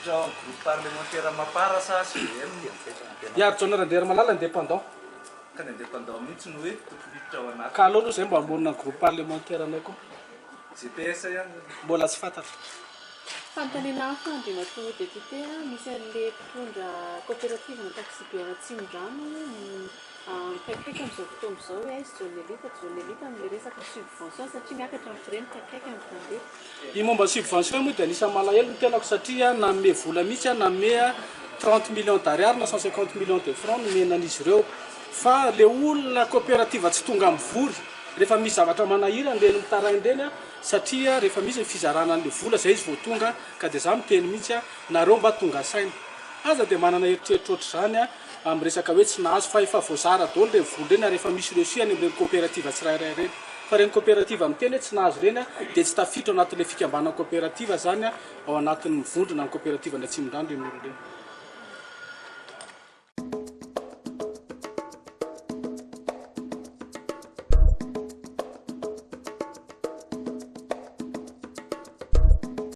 groupe parlementaire mapara sa sy hiaritra anao randeha malala indépendant ka ny indépendant mihitsy no hoe tompiditra ao anaty ka aloha aloha zay mba ambonina groupe parlementaire anay koa GPS ihany mbola tsy fantatra Fantanina fondi ma tu député misy an'le mpitondra coopérative na taxi-biana Tsimondrano kaikaiky amin'izao fotoana izao hoe aizy Johnelita amin'le resaka subvention satria miakatra amin'ny fireny kaikaiky amin'ny tandeha. I momba subvention moa dia anisany malahelo ny tenako satria nanome vola mihitsy nanome 30 millions d'ariary na 150 millions de francs nomenan'izy ireo fa le olona coopérative tsy tonga mivory rehefa misy zavatra manahira ndreny mitaraindreny satria rehefa misy fizarana an'le vola zay izy vao tonga ka dia za miteny mihitsy nareo mba tonga saina aza dia manana eritreritra ohatr'izany amin'ny resaka hoe tsy nahazo fa efa voazara daholo le vola reny rehefa misy resiany amin'ireny coopérative tsirairay reny fa reny coopérative miteny hoe tsy nahazo reny dia tsy tafiditra ao anatin'le fikambanana coopérative zany ao anatin'ny mivondrona ny coopérative ny Tsimondrano reny olo reny